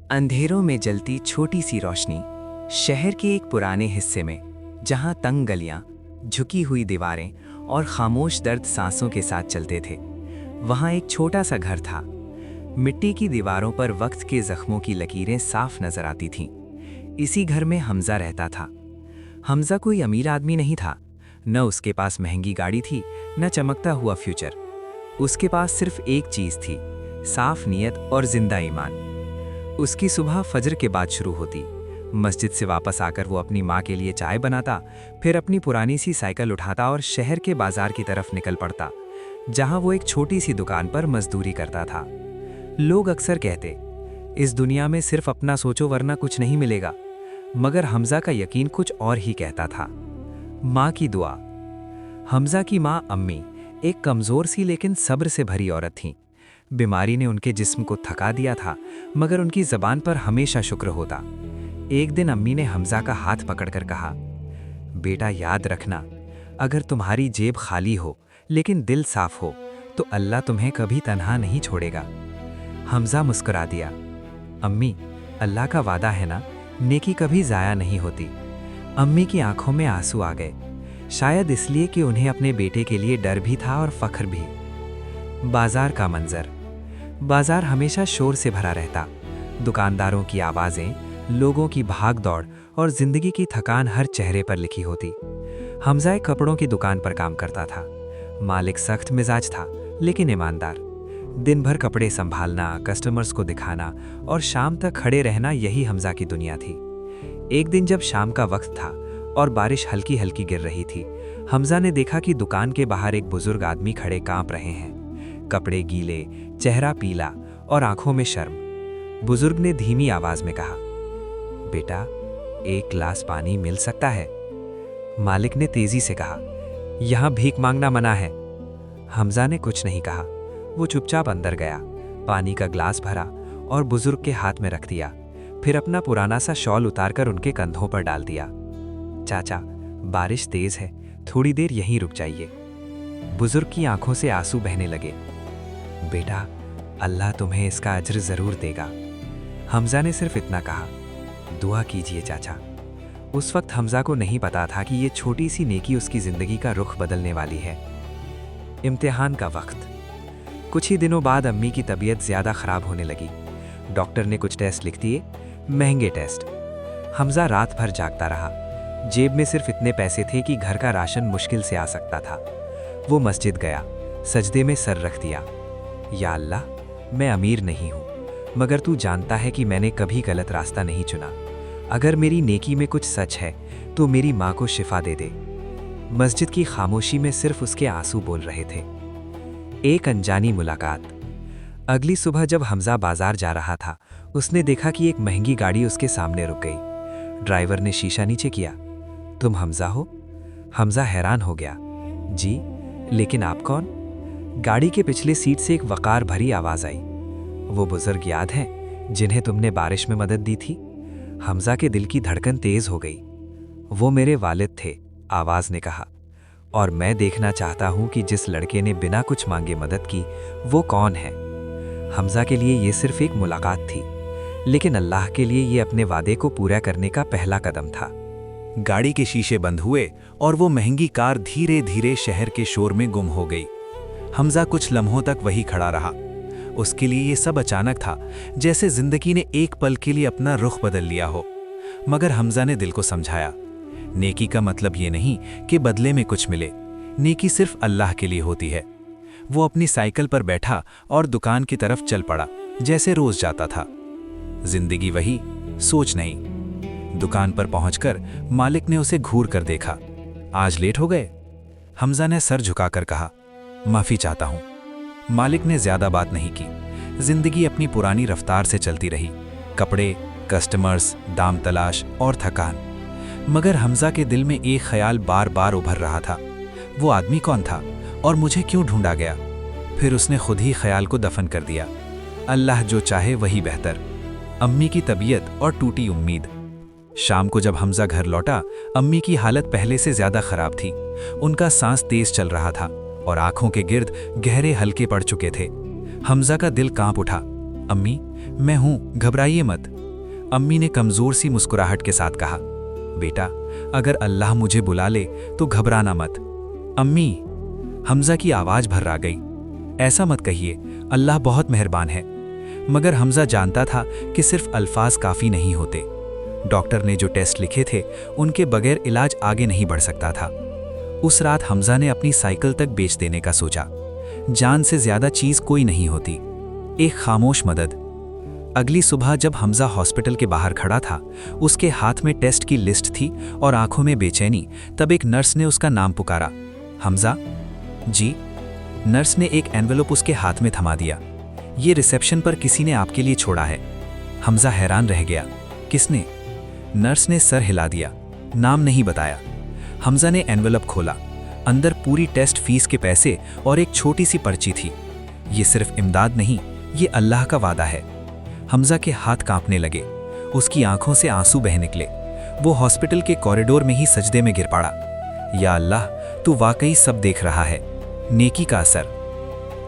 अंधेरों में जलती छोटी सी रोशनी। शहर के एक पुराने हिस्से में, जहां तंग गलियां, झुकी हुई दीवारें और खामोश दर्द सांसों के साथ चलते थे, वहां एक छोटा सा घर था। मिट्टी की दीवारों पर वक्त के जख्मों की लकीरें साफ नजर आती थीं। इसी घर में हमजा रहता था। हमजा कोई अमीर आदमी नहीं था। न उसके पास महंगी गाड़ी थी, न चमकता हुआ फ्यूचर। उसके पास सिर्फ एक चीज थी, साफ नीयत और जिंदा ईमान। उसकी सुबह फजर के बाद शुरू होती। मस्जिद से वापस आकर वो अपनी माँ के लिए चाय बनाता, फिर अपनी पुरानी सी साइकिल उठाता और शहर के बाजार की तरफ निकल पड़ता, जहाँ वो एक छोटी सी दुकान पर मजदूरी करता था। लोग अक्सर कहते, इस दुनिया में सिर्फ अपना सोचो वरना कुछ नहीं मिलेगा, मगर हमजा का यकीन कुछ और ही कहता था। माँ की दुआ। हमजा की माँ अम्मी एक कमज़ोर सी लेकिन सब्र से भरी औरत थीं। बीमारी ने उनके जिस्म को थका दिया था, मगर उनकी ज़बान पर हमेशा शुक्र होता। एक दिन अम्मी ने हमजा का हाथ पकड़कर कहा, बेटा याद रखना, अगर तुम्हारी जेब खाली हो लेकिन दिल साफ हो तो अल्लाह तुम्हें कभी तन्हा नहीं छोड़ेगा। हमजा मुस्कुरा दिया, अम्मी अल्लाह का वादा है ना, नेकी कभी ज़ाया नहीं होती। अम्मी की आंखों में आंसू आ गए, शायद इसलिए कि उन्हें अपने बेटे के लिए डर भी था और फख्र भी। बाजार का मंजर। बाजार हमेशा शोर से भरा रहता। दुकानदारों की आवाज़ें, लोगों की भाग दौड़ और जिंदगी की थकान हर चेहरे पर लिखी होती। हमजा एक कपड़ों की दुकान पर काम करता था। मालिक सख्त मिजाज था लेकिन ईमानदार। दिन भर कपड़े संभालना, कस्टमर्स को दिखाना और शाम तक खड़े रहना, यही हमजा की दुनिया थी। एक दिन जब शाम का वक्त था और बारिश हल्की हल्की गिर रही थी, हमजा ने देखा कि दुकान के बाहर एक बुजुर्ग आदमी खड़े कांप रहे हैं। कपड़े गीले, चेहरा पीला और आंखों में शर्म। बुजुर्ग ने धीमी आवाज में कहा, बेटा एक गिलास पानी मिल सकता है? मालिक ने तेजी से कहा, यहां भीख मांगना मना है। हमजा ने कुछ नहीं कहा। वो चुपचाप अंदर गया, पानी का ग्लास भरा और बुजुर्ग के हाथ में रख दिया, फिर अपना पुराना सा शॉल उतारकर उनके कंधों पर डाल दिया। चाचा बारिश तेज है, थोड़ी देर यहीं रुक जाइए। बुजुर्ग की आंखों से आंसू बहने लगे। बेटा अल्लाह तुम्हें इसका अज्र जरूर देगा। हमजा ने सिर्फ इतना कहा, दुआ कीजिए चाचा। उस वक्त हमजा को नहीं पता था कि ये छोटी सी नेकी उसकी जिंदगी का रुख बदलने वाली है। इम्तिहान का वक्त। कुछ ही दिनों बाद अम्मी की तबीयत ज्यादा खराब होने लगी। डॉक्टर ने कुछ टेस्ट लिख दिए, महंगे टेस्ट। हमजा रात भर जागता रहा। जेब में सिर्फ इतने पैसे थे कि घर का राशन मुश्किल से आ सकता था। वो मस्जिद गया, सजदे में सर रख दिया। या अल्लाह, मैं अमीर नहीं हूँ, मगर तू जानता है कि मैंने कभी गलत रास्ता नहीं चुना। अगर मेरी नेकी में कुछ सच है तो मेरी माँ को शिफा दे दे। मस्जिद की खामोशी में सिर्फ उसके आंसू बोल रहे थे। एक अनजानी मुलाकात। अगली सुबह जब हमजा बाजार जा रहा था, उसने देखा कि एक महंगी गाड़ी उसके सामने रुक गई। ड्राइवर ने शीशा नीचे किया, तुम हमजा हो? हमजा हैरान हो गया, जी, लेकिन आप कौन? गाड़ी के पिछले सीट से एक वकार भरी आवाज आई, वो बुजुर्ग याद हैं जिन्हें तुमने बारिश में मदद दी थी? हमजा के दिल की धड़कन तेज हो गई। वो मेरे वालिद थे, आवाज ने कहा, और मैं देखना चाहता हूं कि जिस लड़के ने बिना कुछ मांगे मदद की, वो कौन है। हमजा के लिए ये सिर्फ एक मुलाकात थी, लेकिन अल्लाह के लिए ये अपने वादे को पूरा करने का पहला कदम था। गाड़ी के शीशे बंद हुए और वो महंगी कार धीरे धीरे शहर के शोर में गुम हो गई। हमजा कुछ लम्हों तक वही खड़ा रहा। उसके लिए ये सब अचानक था, जैसे जिंदगी ने एक पल के लिए अपना रुख बदल लिया हो। मगर हमजा ने दिल को समझाया, नेकी का मतलब ये नहीं कि बदले में कुछ मिले। नेकी सिर्फ अल्लाह के लिए होती है। वो अपनी साइकिल पर बैठा और दुकान की तरफ चल पड़ा, जैसे रोज जाता था। जिंदगी वही, सोच नहीं। दुकान पर पहुंचकर मालिक ने उसे घूर कर देखा। आज लेट हो गए? हमजा ने सर झुकाकर कहा, माफी चाहता हूं। मालिक ने ज्यादा बात नहीं की। जिंदगी अपनी पुरानी रफ्तार से चलती रही। कपड़े, कस्टमर्स, दाम तलाश और थकान। मगर हमजा के दिल में एक ख्याल बार बार उभर रहा था, वो आदमी कौन था और मुझे क्यों ढूंढा गया? फिर उसने खुद ही ख्याल को दफन कर दिया। अल्लाह जो चाहे वही बेहतर। अम्मी की तबीयत और टूटी उम्मीद। शाम को जब हमजा घर लौटा, अम्मी की हालत पहले से ज्यादा खराब थी। उनका सांस तेज चल रहा था और आंखों के गिर्द गहरे हल्के पड़ चुके थे। हमजा का दिल कांप उठा। अम्मी, मैं हूं, घबराइए मत। अम्मी ने कमजोर सी मुस्कुराहट के साथ कहा, बेटा, अगर अल्लाह मुझे बुला ले तो घबराना मत। अम्मी, हमजा की आवाज भर आ गई। ऐसा मत कहिए, अल्लाह बहुत मेहरबान है। मगर हमजा जानता था कि सिर्फ अल्फाज काफ़ी नहीं होते। डॉक्टर ने जो टेस्ट लिखे थे उनके बगैर इलाज आगे नहीं बढ़ सकता था। उस रात हमजा ने अपनी साइकिल तक बेच देने का सोचा। जान से ज्यादा चीज कोई नहीं होती, एक खामोश मदद। अगली सुबह जब हमजा हॉस्पिटल के बाहर खड़ा था, उसके हाथ में टेस्ट की लिस्ट थी और आंखों में बेचैनी, तब एक नर्स ने उसका नाम पुकारा। हमजा? जी। नर्स ने एक एनवेलप उसके हाथ में थमा दिया। ये रिसेप्शन पर किसी ने आपके लिए छोड़ा है। हमजा हैरान रह गया। किसने? नर्स ने सर हिला दिया। नाम नहीं बताया। हमजा ने एनवेलप खोला। अंदर पूरी टेस्ट फीस के पैसे और एक छोटी सी पर्ची थी। ये सिर्फ इमदाद नहीं, ये अल्लाह का वादा है। हमजा के हाथ कांपने लगे, उसकी आंखों से आंसू बह निकले। वो हॉस्पिटल के कॉरिडोर में ही सजदे में गिर पड़ा। या अल्लाह, तू वाकई सब देख रहा है। नेकी का असर।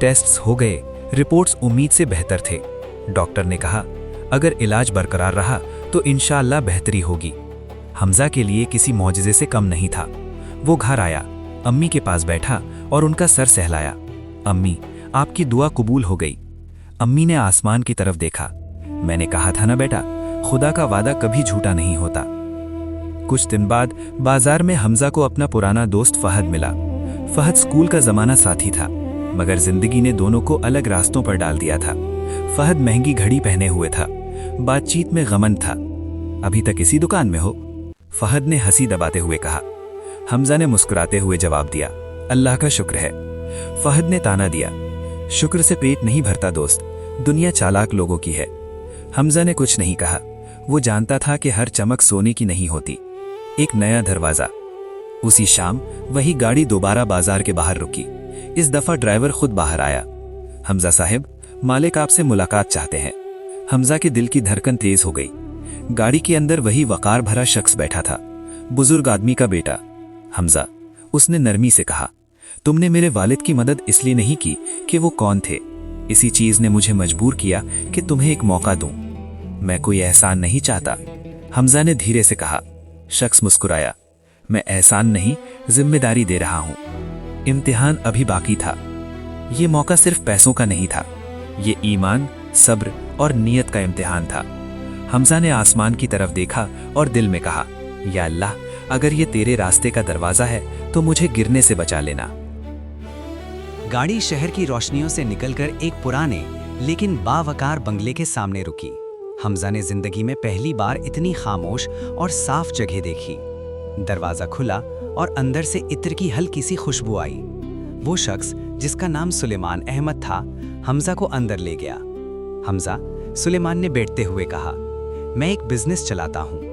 टेस्ट्स हो गए, रिपोर्ट्स उम्मीद से बेहतर थे। डॉक्टर ने कहा, अगर इलाज बरकरार रहा तो इंशाअल्लाह बेहतरी होगी। हमजा के लिए किसी मौजज़े से कम नहीं था। वो घर आया, अम्मी के पास बैठा और उनका सर सहलाया। अम्मी, आपकी दुआ कबूल हो गई। अम्मी ने आसमान की तरफ देखा। मैंने कहा था ना बेटा, खुदा का वादा कभी झूठा नहीं होता। कुछ दिन बाद बाजार में हमजा को अपना पुराना दोस्त फहद मिला। फहद स्कूल का जमाना साथी था, मगर जिंदगी ने दोनों को अलग रास्तों पर डाल दिया था। फहद महंगी घड़ी पहने हुए था, बातचीत में गमन था। अभी तक इसी दुकान में हो? फहद ने हंसी दबाते हुए कहा। हमजा ने मुस्कुराते हुए जवाब दिया, अल्लाह का शुक्र है। फहद ने ताना दिया, शुक्र से पेट नहीं भरता दोस्त, दुनिया चालाक लोगों की है। हमजा ने कुछ नहीं कहा। वो जानता था कि हर चमक सोने की नहीं होती। एक नया दरवाजा। उसी शाम वही गाड़ी दोबारा बाजार के बाहर रुकी। इस दफा ड्राइवर खुद बाहर आया। हमजा साहब, मालिक आपसे मुलाकात चाहते हैं। हमजा के दिल की धड़कन तेज हो गई। गाड़ी के अंदर वही वकार भरा शख्स बैठा था, बुजुर्ग आदमी का बेटा। हमजा, उसने नरमी से कहा, तुमने मेरे वालिद की मदद इसलिए नहीं की कि वो कौन थे। इसी चीज ने मुझे मजबूर किया कि तुम्हें एक मौका दूं। मैं कोई एहसान नहीं चाहता, हमजा ने धीरे से कहा। शख्स मुस्कुराया। मैं एहसान नहीं, जिम्मेदारी दे रहा हूं। इम्तिहान अभी बाकी था। ये मौका सिर्फ पैसों का नहीं था, ये ईमान, सब्र और नीयत का इम्तिहान था। हमजा ने आसमान की तरफ देखा और दिल में कहा, या अल्लाह, अगर ये तेरे रास्ते का दरवाजा है तो मुझे गिरने से बचा लेना। गाड़ी शहर की रोशनियों से निकलकर एक पुराने लेकिन बावकार बंगले के सामने रुकी। हमजा ने जिंदगी में पहली बार इतनी खामोश और साफ जगह देखी। दरवाजा खुला और अंदर से इत्र की हल्की सी खुशबू आई। वो शख्स जिसका नाम सुलेमान अहमद था, हमजा को अंदर ले गया। हमजा, सुलेमान ने बैठते हुए कहा, मैं एक बिजनेस चलाता हूँ।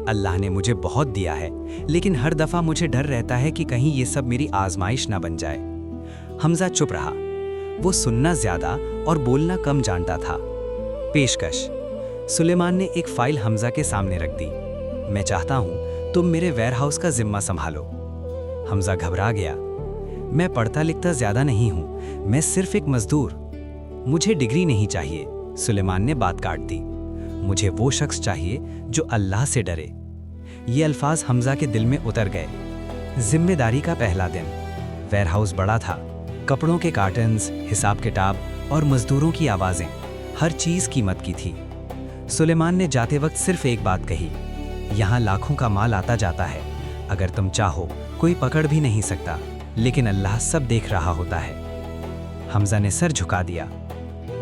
अल्लाह ने मुझे बहुत दिया है, लेकिन हर दफा मुझे डर रहता है कि कहीं ये सब मेरी आजमाइश ना बन जाए। हमजा चुप रहा। वो सुनना ज्यादा और बोलना कम जानता था। पेशकश। सुलेमान ने एक फाइल हमजा के सामने रख दी। मैं चाहता हूं तुम मेरे वेयरहाउस का जिम्मा संभालो। हमजा घबरा गया। मैं पढ़ता लिखता ज्यादा नहीं हूं, मैं सिर्फ एक मजदूर। मुझे डिग्री नहीं चाहिए, सुलेमान ने बात काट दी। मुझे वो शख्स चाहिए जो अल्लाह से डरे। ये अल्फाज हमजा के दिल में उतर गए। जिम्मेदारी का पहला दिन। वेयरहाउस बड़ा था, कपड़ों के कार्टन्स, हिसाब किताब और मजदूरों की आवाज़ें, हर चीज़ कीमत की थी। सुलेमान ने जाते वक्त सिर्फ एक बात कही, यहाँ लाखों का माल आता जाता है, अगर तुम चाहो कोई पकड़ भी नहीं सकता, लेकिन अल्लाह सब देख रहा होता है। हमजा ने सर झुका दिया।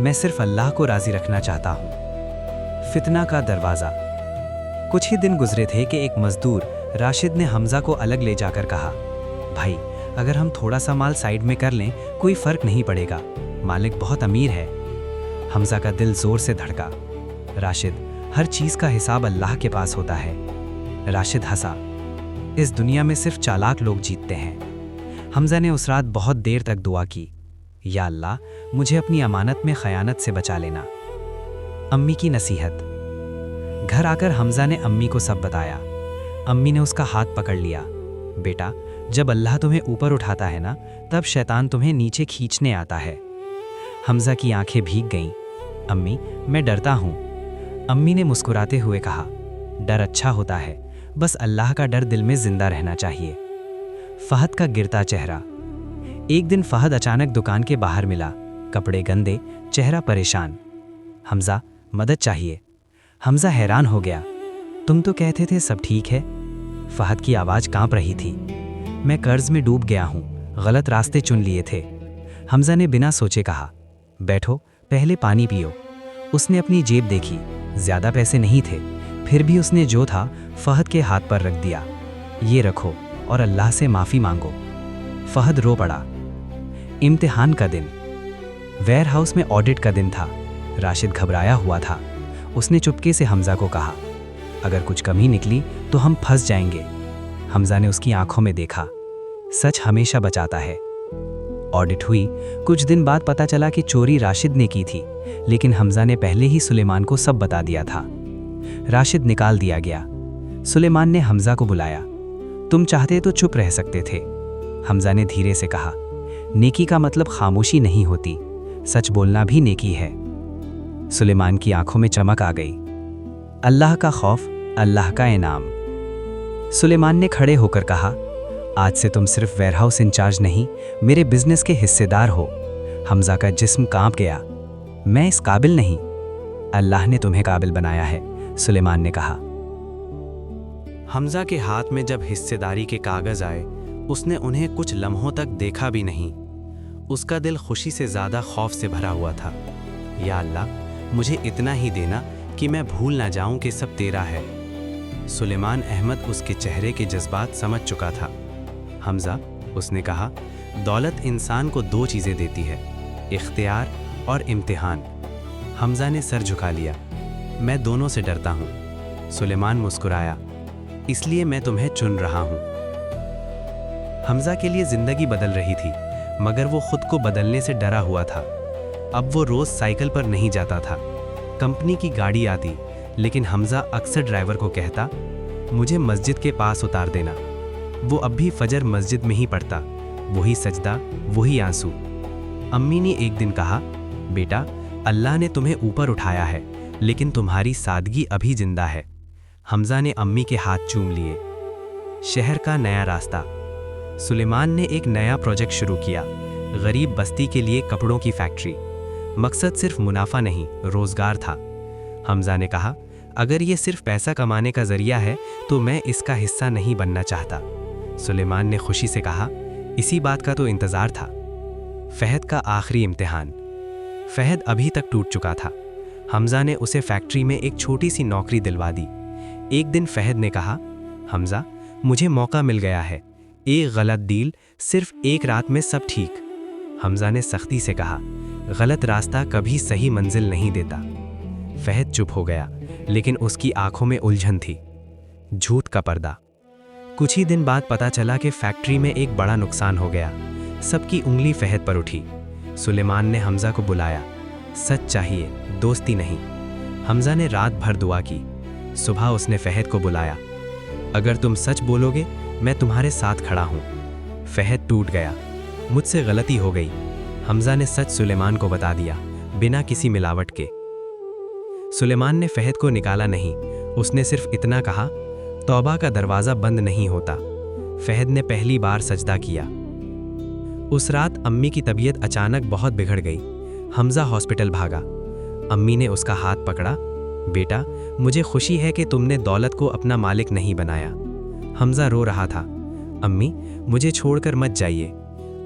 मैं सिर्फ अल्लाह को राज़ी रखना चाहता हूँ। फितना का दरवाज़ा। कुछ ही दिन गुजरे थे कि एक मजदूर राशिद ने हमजा को अलग ले जाकर कहा, भाई, अगर हम थोड़ा सा माल साइड में कर लें कोई फर्क नहीं पड़ेगा, मालिक बहुत अमीर है। हमजा का दिल जोर से धड़का। राशिद, हर चीज़ का हिसाब अल्लाह के पास होता है। राशिद हंसा। इस दुनिया में सिर्फ चालाक लोग जीतते हैं। हमजा ने उस रात बहुत देर तक दुआ की, या अल्लाह, मुझे अपनी अमानत में खयानत से बचा लेना। अम्मी की नसीहत। घर आकर हमजा ने अम्मी को सब बताया। अम्मी ने उसका हाथ पकड़ लिया। बेटा, जब अल्लाह तुम्हें ऊपर उठाता है ना, तब शैतान तुम्हें नीचे खींचने आता है। हमजा की आंखें भीग गईं। अम्मी, मैं डरता हूँ। अम्मी ने मुस्कुराते हुए कहा, डर अच्छा होता है, बस अल्लाह का डर दिल में जिंदा रहना चाहिए। फहद का गिरता चेहरा। एक दिन फहद अचानक दुकान के बाहर मिला, कपड़े गंदे, चेहरा परेशान। हमजा, मदद चाहिए। हमजा हैरान हो गया, तुम तो कहते थे सब ठीक है। फहद की आवाज़ कांप रही थी। मैं कर्ज में डूब गया हूँ, गलत रास्ते चुन लिए थे। हमजा ने बिना सोचे कहा, बैठो, पहले पानी पियो। उसने अपनी जेब देखी, ज़्यादा पैसे नहीं थे, फिर भी उसने जो था फहद के हाथ पर रख दिया। ये रखो और अल्लाह से माफ़ी मांगो। फहद रो पड़ा। इम्तिहान का दिन। वेयर हाउस में ऑडिट का दिन था। राशिद घबराया हुआ था। उसने चुपके से हमजा को कहा, अगर कुछ कमी निकली तो हम फंस जाएंगे। हमजा ने उसकी आंखों में देखा, सच हमेशा बचाता है। ऑडिट हुई। कुछ दिन बाद पता चला कि चोरी राशिद ने की थी, लेकिन हमजा ने पहले ही सुलेमान को सब बता दिया था। राशिद निकाल दिया गया। सुलेमान ने हमजा को बुलाया। तुम चाहते तो चुप रह सकते थे। हमजा ने धीरे से कहा, नेकी का मतलब खामोशी नहीं होती, सच बोलना भी नेकी है। सुलेमान की आंखों में चमक आ गई। अल्लाह का खौफ, अल्लाह का इनाम। सुलेमान ने खड़े होकर कहा, आज से तुम सिर्फ वेयरहाउस इंचार्ज नहीं, मेरे बिजनेस के हिस्सेदार हो। हमजा का जिस्म कांप गया। मैं इस काबिल नहीं। अल्लाह ने तुम्हें काबिल बनाया है, सुलेमान ने कहा। हमजा के हाथ में जब हिस्सेदारी के कागज आए, उसने उन्हें कुछ लम्हों तक देखा भी नहीं। उसका दिल खुशी से ज़्यादा खौफ से भरा हुआ था। या अल्लाह, मुझे इतना ही देना कि मैं भूल ना जाऊं कि सब तेरा है। सुलेमान अहमद उसके चेहरे के जज्बात समझ चुका था। हमजा, उसने कहा, दौलत इंसान को दो चीज़ें देती है, इख्तियार और इम्तिहान। हमजा ने सर झुका लिया। मैं दोनों से डरता हूँ। सुलेमान मुस्कुराया, इसलिए मैं तुम्हें चुन रहा हूँ। हमजा के लिए ज़िंदगी बदल रही थी, मगर वो खुद को बदलने से डरा हुआ था। अब वो रोज़ साइकिल पर नहीं जाता था। कंपनी की गाड़ी आती, लेकिन हमजा अक्सर ड्राइवर को कहता, मुझे मस्जिद के पास उतार देना। वो अब भी फजर मस्जिद में ही पढ़ता, वही सजदा, वही आंसू। अम्मी ने एक दिन कहा, बेटा, अल्लाह ने तुम्हें ऊपर उठाया है, लेकिन तुम्हारी सादगी अभी जिंदा है। हमजा ने अम्मी के हाथ चूम लिए। शहर का नया रास्ता। सुलेमान ने एक नया प्रोजेक्ट शुरू किया, गरीब बस्ती के लिए कपड़ों की फैक्ट्री। मकसद सिर्फ मुनाफा नहीं, रोजगार था। हमजा ने कहा, अगर ये सिर्फ पैसा कमाने का जरिया है तो मैं इसका हिस्सा नहीं बनना चाहता। सुलेमान ने खुशी से कहा, इसी बात का तो इंतज़ार था। फहद का आखिरी इम्तिहान। फहद अभी तक टूट चुका था। हमजा ने उसे फैक्ट्री में एक छोटी सी नौकरी दिलवा दी। एक दिन फहद ने कहा, हमजा, मुझे मौका मिल गया है, एक गलत डील, सिर्फ एक रात में सब ठीक। हमजा ने सख्ती से कहा, गलत रास्ता कभी सही मंजिल नहीं देता। फहद चुप हो गया, लेकिन उसकी आंखों में उलझन थी। झूठ का पर्दा। कुछ ही दिन बाद पता चला कि फैक्ट्री में एक बड़ा नुकसान हो गया। सबकी उंगली फहद पर उठी। सुलेमान ने हमजा को बुलाया। सच चाहिए, दोस्ती नहीं। हमजा ने रात भर दुआ की। सुबह उसने फहद को बुलाया। अगर तुम सच बोलोगे, मैं तुम्हारे साथ खड़ा हूँ। फहद टूट गया। मुझसे गलती हो गई। हमजा ने सच सुलेमान को बता दिया, बिना किसी मिलावट के। सुलेमान ने फहद को निकाला नहीं, उसने सिर्फ इतना कहा, तौबा का दरवाज़ा बंद नहीं होता। फहद ने पहली बार सजदा किया। उस रात अम्मी की तबीयत अचानक बहुत बिगड़ गई। हमजा हॉस्पिटल भागा। अम्मी ने उसका हाथ पकड़ा। बेटा, मुझे खुशी है कि तुमने दौलत को अपना मालिक नहीं बनाया। हमजा रो रहा था। अम्मी, मुझे छोड़कर मत जाइए।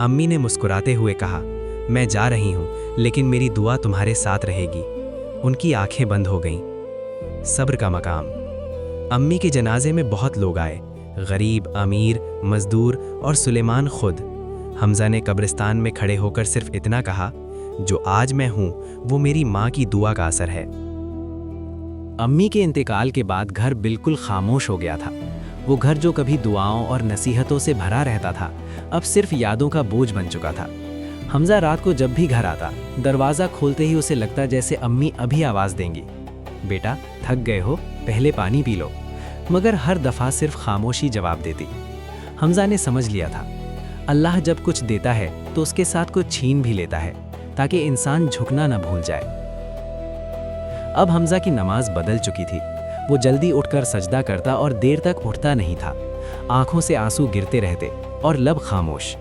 अम्मी ने मुस्कुराते हुए कहा, मैं जा रही हूँ, लेकिन मेरी दुआ तुम्हारे साथ रहेगी। उनकी आंखें बंद हो गईं। सब्र का मकाम। अम्मी के जनाजे में बहुत लोग आए, गरीब, अमीर, मजदूर और सुलेमान खुद। हमजा ने कब्रिस्तान में खड़े होकर सिर्फ इतना कहा, जो आज मैं हूँ वो मेरी माँ की दुआ का असर है। अम्मी के इंतकाल के बाद घर बिल्कुल खामोश हो गया था। वो घर जो कभी दुआओं और नसीहतों से भरा रहता था, अब सिर्फ यादों का बोझ बन चुका था। हमजा रात को जब भी घर आता, दरवाज़ा खोलते ही उसे लगता जैसे अम्मी अभी आवाज़ देंगी, बेटा थक गए हो, पहले पानी पी लो। मगर हर दफ़ा सिर्फ खामोशी जवाब देती। हमजा ने समझ लिया था, अल्लाह जब कुछ देता है तो उसके साथ कुछ छीन भी लेता है, ताकि इंसान झुकना न भूल जाए। अब हमजा की नमाज बदल चुकी थी। वो जल्दी उठकर सजदा करता और देर तक उठता नहीं था। आंखों से आंसू गिरते रहते और लब खामोश।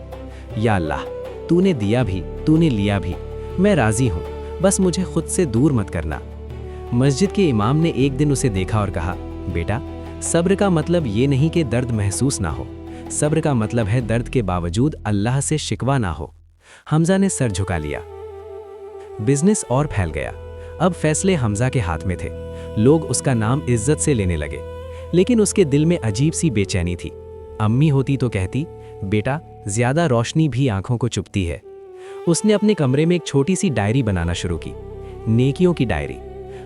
या अल्लाह, तूने दिया भी, तूने लिया भी, मैं राजी हूँ, बस मुझे खुद से दूर मत करना। मस्जिद के इमाम ने एक दिन उसे देखा और कहा, बेटा, सब्र का मतलब ये नहीं कि दर्द महसूस ना हो, सब्र का मतलब है दर्द के बावजूद अल्लाह से शिकवा ना हो। हमजा ने सर झुका लिया। बिजनेस और फैल गया। अब फैसले हमजा के हाथ में थे। लोग उसका नाम इज्जत से लेने लगे, लेकिन उसके दिल में अजीब सी बेचैनी थी। अम्मी होती तो कहती, बेटा, ज्यादा रोशनी भी आंखों को चुभती है। उसने अपने कमरे में एक छोटी सी डायरी बनाना शुरू की, नेकियों की डायरी।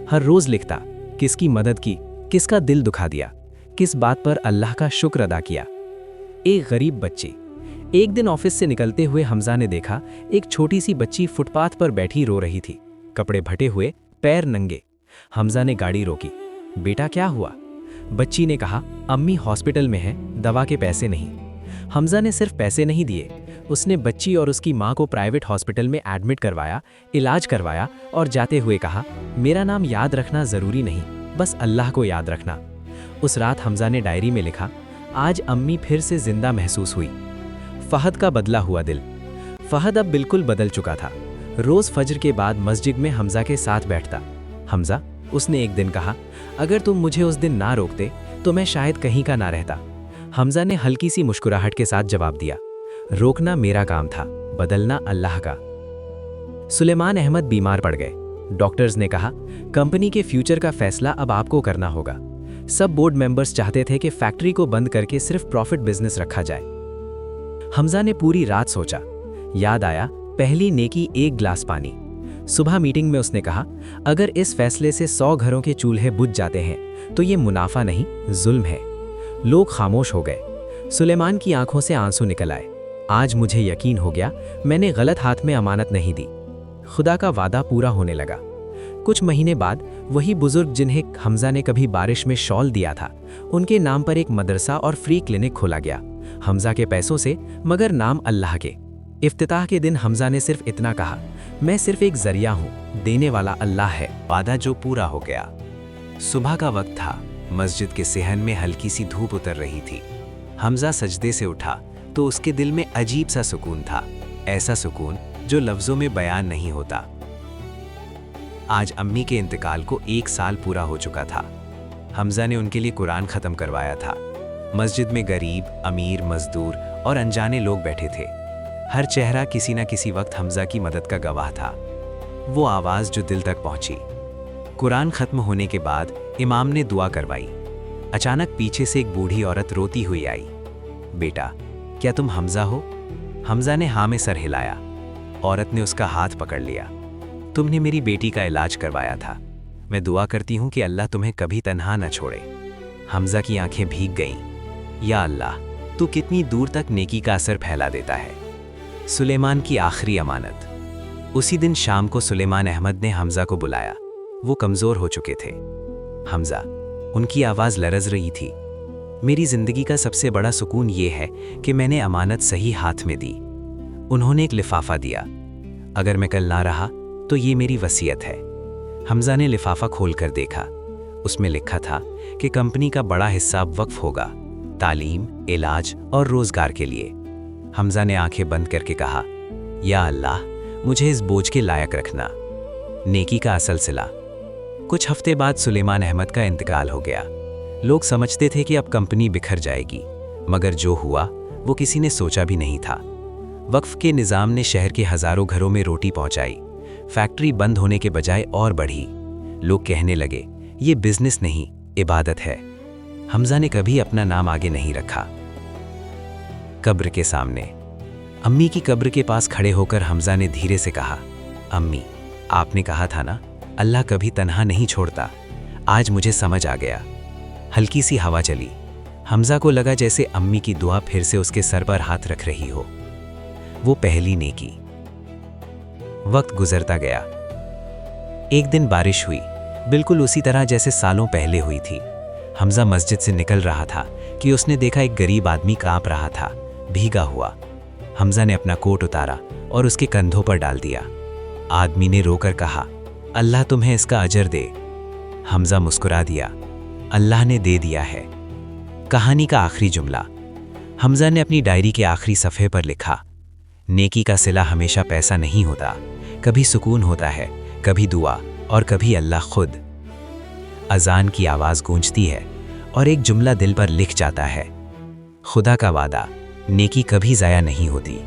हर रोज लिखता, किसकी मदद की, किसका दिल दुखा दिया, किस बात पर अल्लाह का शुक्र अदा किया। एक गरीब बच्ची। एक दिन ऑफिस से निकलते हुए हमजा ने देखा एक छोटी सी बच्ची फुटपाथ पर बैठी रो रही थी, कपड़े फटे हुए, पैर नंगे। हमजा ने गाड़ी रोकी। बेटा, क्या हुआ? बच्ची ने कहा, अम्मी हॉस्पिटल में है, दवा के पैसे नहीं। हमजा ने सिर्फ पैसे नहीं दिए, उसने बच्ची और उसकी माँ को प्राइवेट हॉस्पिटल में एडमिट करवाया, इलाज करवाया और जाते हुए कहा, मेरा नाम याद रखना ज़रूरी नहीं, बस अल्लाह को याद रखना। उस रात हमजा ने डायरी में लिखा, आज अम्मी फिर से जिंदा महसूस हुई। फहद का बदला हुआ दिल। फहद अब बिल्कुल बदल चुका था। रोज़ फजर के बाद मस्जिद में हमजा के साथ बैठता। हमजा, उसने एक दिन कहा, अगर तुम मुझे उस दिन ना रोकते तो मैं शायद कहीं का ना रहता। हमजा ने हल्की सी मुस्कुराहट के साथ जवाब दिया, रोकना मेरा काम था, बदलना अल्लाह का। सुलेमान अहमद बीमार पड़ गए। डॉक्टर्स ने कहा, कंपनी के फ्यूचर का फैसला अब आपको करना होगा। सब बोर्ड मेंबर्स चाहते थे कि फैक्ट्री को बंद करके सिर्फ प्रॉफिट बिजनेस रखा जाए। हमजा ने पूरी रात सोचा। याद आया, पहली नेकी एक गिलास पानी। सुबह मीटिंग में उसने कहा, अगर इस फैसले से 100 घरों के चूल्हे बुझ जाते हैं तो ये मुनाफा नहीं, जुल्म है। लोग खामोश हो गए। सुलेमान की आंखों से आंसू निकल आए। आज मुझे यकीन हो गया, मैंने गलत हाथ में अमानत नहीं दी। खुदा का वादा पूरा होने लगा। कुछ महीने बाद वही बुजुर्ग जिन्हें हमजा ने कभी बारिश में शॉल दिया था, उनके नाम पर एक मदरसा और फ्री क्लिनिक खोला गया। हमजा के पैसों से, मगर नाम अल्लाह के। इफ्तिताह के दिन हमजा ने सिर्फ इतना कहा, मैं सिर्फ एक जरिया हूँ, देने वाला अल्लाह है। वादा जो पूरा हो गया। सुबह का वक्त था। मस्जिद के सेहन में हल्की सी धूप उतर रही थी। हमजा सजदे से उठा तो उसके दिल में अजीब सा सुकून था, ऐसा सुकून जो लफ्जों में बयान नहीं होता। आज अम्मी के इंतकाल को 1 साल पूरा हो चुका था। हमजा ने उनके लिए कुरान ख़त्म करवाया था। मस्जिद में गरीब, अमीर, मजदूर और अनजाने लोग बैठे थे। हर चेहरा किसी न किसी वक्त हमजा की मदद का गवाह था। वो आवाज़ जो दिल तक पहुंची। कुरान ख़त्म होने के बाद इमाम ने दुआ करवाई। अचानक पीछे से एक बूढ़ी औरत रोती हुई आई। बेटा, क्या तुम हमजा हो? हमजा ने हाँ में सर हिलाया। औरत ने उसका हाथ पकड़ लिया। तुमने मेरी बेटी का इलाज करवाया था। मैं दुआ करती हूँ कि अल्लाह तुम्हें कभी तन्हा न छोड़े। हमजा की आंखें भीग गईं। या अल्लाह, तू कितनी दूर तक नेकी का असर फैला देता है। सुलेमान की आखिरी अमानत। उसी दिन शाम को सुलेमान अहमद ने हमजा को बुलाया। वो कमज़ोर हो चुके थे। हमजा, उनकी आवाज़ लरज़ रही थी। मेरी ज़िंदगी का सबसे बड़ा सुकून ये है कि मैंने अमानत सही हाथ में दी। उन्होंने एक लिफाफा दिया। अगर मैं कल ना रहा तो ये मेरी वसीयत है। हमजा ने लिफाफा खोलकर देखा। उसमें लिखा था कि कंपनी का बड़ा हिस्सा वक्फ होगा, तालीम, इलाज और रोजगार के लिए। हमजा ने आंखें बंद करके कहा, या अल्लाह, मुझे इस बोझ के लायक रखना। नेकी का असल सिला। कुछ हफ्ते बाद सुलेमान अहमद का इंतकाल हो गया। लोग समझते थे कि अब कंपनी बिखर जाएगी, मगर जो हुआ वो किसी ने सोचा भी नहीं था। वक्फ के निज़ाम ने शहर के हज़ारों घरों में रोटी पहुंचाई। फैक्ट्री बंद होने के बजाय और बढ़ी। लोग कहने लगे, ये बिजनेस नहीं, इबादत है। हमजा ने कभी अपना नाम आगे नहीं रखा। कब्र के सामने। अम्मी की कब्र के पास खड़े होकर हमजा ने धीरे से कहा, अम्मी, आपने कहा था ना, अल्लाह कभी तन्हा नहीं छोड़ता। आज मुझे समझ आ गया। हल्की सी हवा चली। हमजा को लगा जैसे अम्मी की दुआ फिर से उसके सर पर हाथ रख रही हो। वो पहली नेकी। वक्त गुजरता गया। एक दिन बारिश हुई, बिल्कुल उसी तरह जैसे सालों पहले हुई थी। हमजा मस्जिद से निकल रहा था कि उसने देखा एक गरीब आदमी कांप रहा था, भीगा हुआ। हमजा ने अपना कोट उतारा और उसके कंधों पर डाल दिया। आदमी ने रोकर कहा, अल्लाह तुम्हें इसका अजर दे। حمزہ مسکرا دیا، اللہ نے دے دیا ہے۔ کہانی کا آخری جملہ۔ حمزہ نے اپنی ڈائری کے آخری صفحے پر لکھا، نیکی کا صلہ ہمیشہ پیسہ نہیں ہوتا، کبھی سکون ہوتا ہے، کبھی دعا اور کبھی اللہ خود۔ اذان کی آواز گونجتی ہے اور ایک جملہ دل پر لکھ جاتا ہے، خدا کا وعدہ، نیکی کبھی ضائع نہیں ہوتی۔